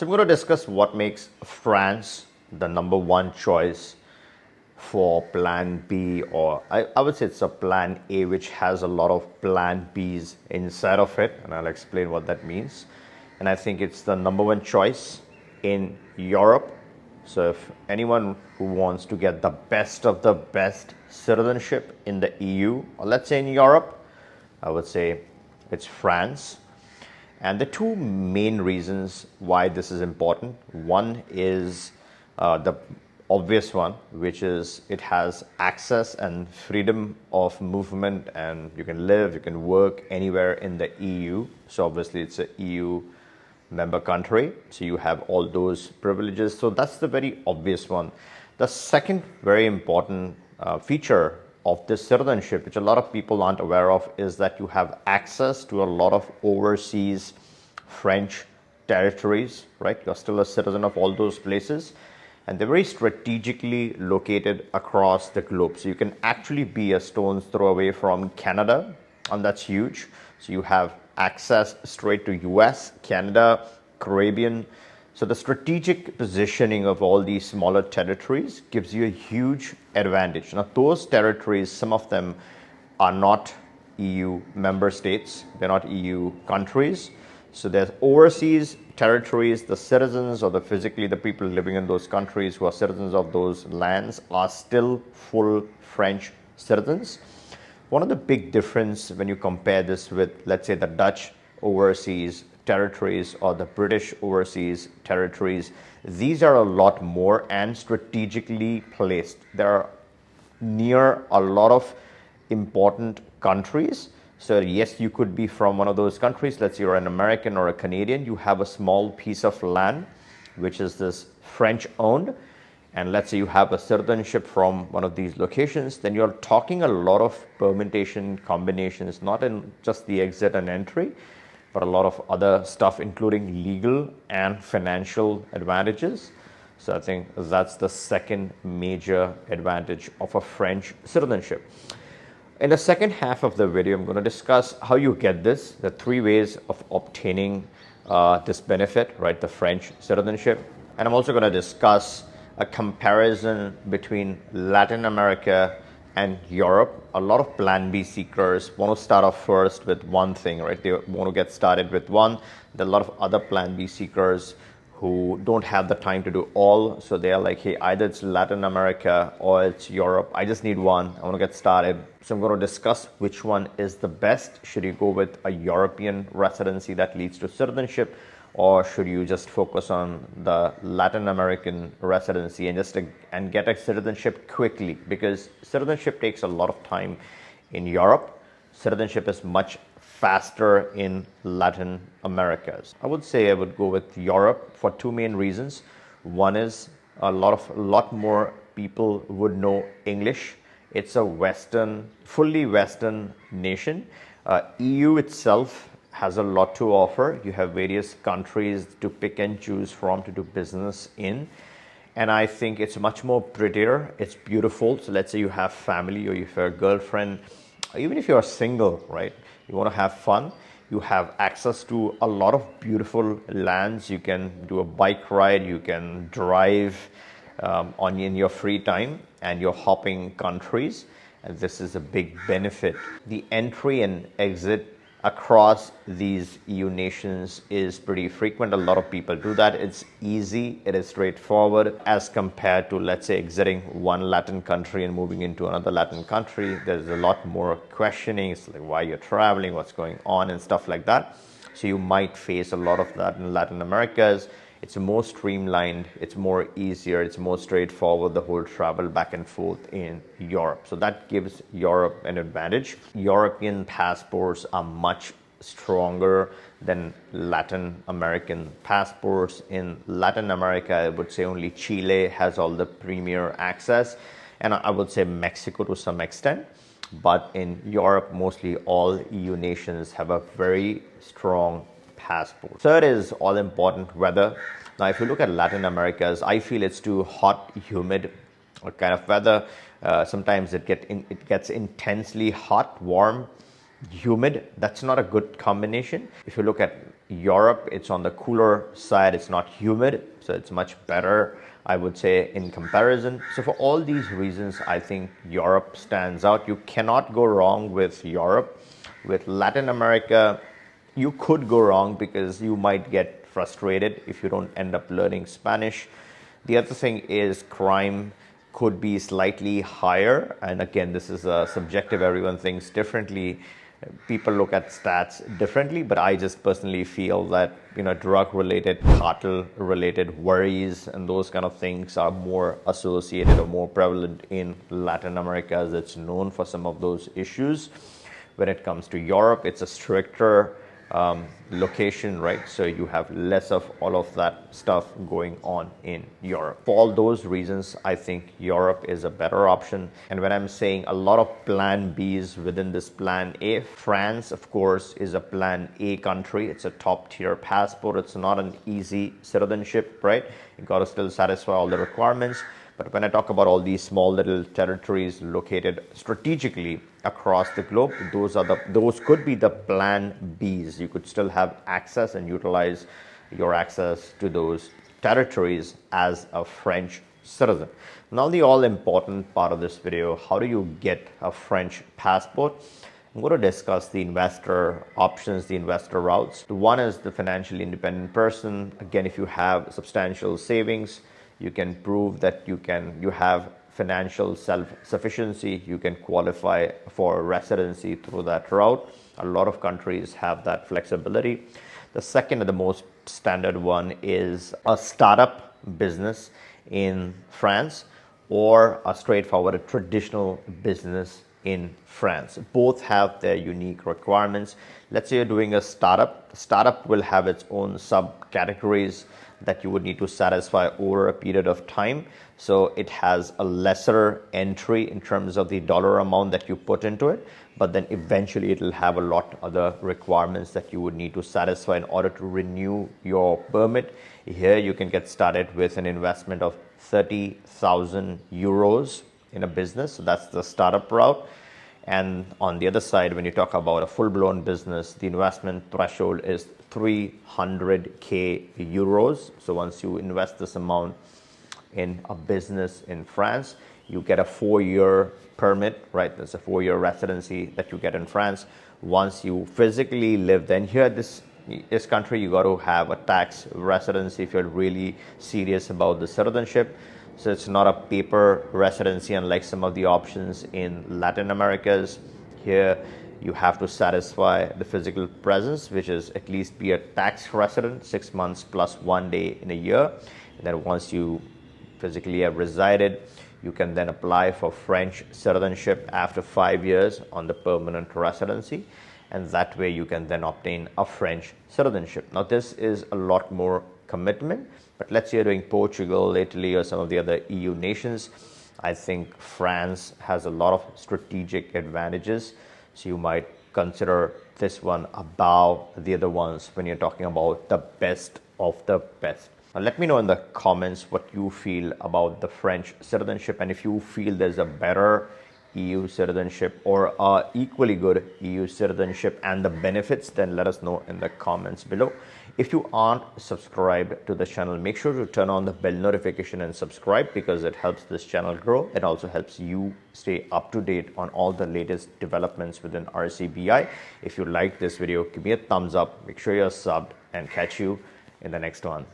So I'm going to discuss what makes France the number one choice for plan B, or I would say it's a plan A which has a lot of plan Bs inside of it, and I'll explain what that means. And I think it's the number one choice in Europe. So if anyone who wants to get the best of the best citizenship in the EU, or let's say in Europe, I would say it's France. And the two main reasons why this is important. One is the obvious one, which is it has access and freedom of movement, and you can live, you can work anywhere in the EU. So obviously it's an EU member country, so you have all those privileges. So that's the very obvious one. The second very important feature of this citizenship, which a lot of people aren't aware of, is that you have access to a lot of overseas French territories, right? You're still a citizen of all those places, and they're very strategically located across the globe. So you can actually be a stone's throw away from Canada, and that's huge. So you have access straight to US, Canada, Caribbean. So the strategic positioning of all these smaller territories gives you a huge advantage. Now, those territories, some of them are not EU member states. They're not EU countries. So there's overseas territories. The citizens, or physically the people living in those countries who are citizens of those lands, are still full French citizens. One of the big difference when you compare this with, let's say, the Dutch overseas territories or the British overseas territories, these are a lot more and strategically placed. They're near a lot of important countries. So yes, you could be from one of those countries. Let's say you're an American or a Canadian. You have a small piece of land, which is this French owned. And let's say you have a citizenship from one of these locations, then you're talking a lot of permutation combinations, not in just the exit and entry, but a lot of other stuff, including legal and financial advantages. So I think that's the second major advantage of a French citizenship. In the second half of the video, I'm going to discuss how you get this, the three ways of obtaining this benefit, right, the French citizenship. And I'm also going to discuss a comparison between Latin America and Europe. A lot of plan B seekers want to start off first with one thing, right? They want to get started with one. There are a lot of other plan B seekers who don't have the time to do all. So they're like, hey, either it's Latin America or it's Europe. I just need one. I want to get started. So I'm going to discuss which one is the best. Should you go with a European residency that leads to citizenship, or should you just focus on the Latin American residency and get a citizenship quickly? Because citizenship takes a lot of time in Europe. Citizenship is much faster in Latin America. I would say I would go with Europe for two main reasons. One is a lot more people would know English. It's a fully Western nation. EU itself has a lot to offer. You have various countries to pick and choose from to do business in. And I think it's much more prettier. It's beautiful. So let's say you have family, or you have a girlfriend, even if you're single, right? You want to have fun. You have access to a lot of beautiful lands. You can do a bike ride. You can drive in your free time, and you're hopping countries. And this is a big benefit. The entry and exit across these EU nations is pretty frequent. A lot of people do that. It's easy, it is straightforward, as compared to, let's say, exiting one Latin country and moving into another Latin country. There's a lot more questioning. It's like, why you're traveling, what's going on, and stuff like that. So you might face a lot of that in Latin Americas. It's more streamlined, it's more easier, it's more straightforward, the whole travel back and forth in Europe. So that gives Europe an advantage. European passports are much stronger than Latin American passports. In Latin America, I would say only Chile has all the premier access, and I would say Mexico to some extent. But in Europe, mostly all EU nations have a very strong passport. Third is all important weather. Now, if you look at Latin America, I feel it's too hot, humid kind of weather. Sometimes it gets intensely hot, warm, humid. That's not a good combination. If you look at Europe, it's on the cooler side. It's not humid, so it's much better, I would say, in comparison. So for all these reasons, I think Europe stands out. You cannot go wrong with Europe. With Latin America, you could go wrong because you might get frustrated if you don't end up learning Spanish. The other thing is crime could be slightly higher. And again, this is subjective. Everyone thinks differently. People look at stats differently, but I just personally feel that, drug-related, cartel-related worries and those kind of things are more associated or more prevalent in Latin America, as it's known for some of those issues. When it comes to Europe, it's a stricter location, right? So you have less of all of that stuff going on in Europe. For all those reasons, I think Europe is a better option. And when I'm saying a lot of plan Bs within this plan A, France, of course, is a plan A country. It's a top tier passport. It's not an easy citizenship, right? You got to still satisfy all the requirements. But when I talk about all these small little territories located strategically across the globe, those could be the plan Bs. You could still have access and utilize your access to those territories as a French citizen. Now, the all important part of this video, how do you get a French passport? I'm going to discuss the investor options, the investor routes. The one is the financially independent person. Again, if you have substantial savings, you can prove that you have financial self-sufficiency, you can qualify for residency through that route. A lot of countries have that flexibility. The second and the most standard one is a startup business in France or a straightforward traditional business in France. Both have their unique requirements. Let's say you're doing a startup. The startup will have its own subcategories that you would need to satisfy over a period of time. So it has a lesser entry in terms of the dollar amount that you put into it, but then eventually it will have a lot of other requirements that you would need to satisfy in order to renew your permit. Here you can get started with an investment of 30,000 euros in a business. So that's the startup route. And on the other side, when you talk about a full-blown business, the investment threshold is 300k euros. So once you invest this amount in a business in France, you get a 4-year permit, right? There's a 4-year residency that you get in France. Once you physically live, then here this country, you got to have a tax residency if you're really serious about the citizenship. So it's not a paper residency unlike some of the options in Latin America's. Here you have to satisfy the physical presence, which is at least be a tax resident, 6 months plus 1 day in a year. And then once you physically have resided, you can then apply for French citizenship after 5 years on the permanent residency. And that way you can then obtain a French citizenship. Now this is a lot more commitment, but let's say you're doing Portugal, Italy, or some of the other EU nations. I think France has a lot of strategic advantages. So you might consider this one above the other ones when you're talking about the best of the best. Now let me know in the comments what you feel about the French citizenship, and if you feel there's a better EU citizenship or equally good EU citizenship and the benefits, then let us know in the comments below. If you aren't subscribed to the channel, make sure to turn on the bell notification and subscribe, because it helps this channel grow. It also helps you stay up to date on all the latest developments within RCBI. If you like this video, give me a thumbs up, make sure you're subbed, and catch you in the next one.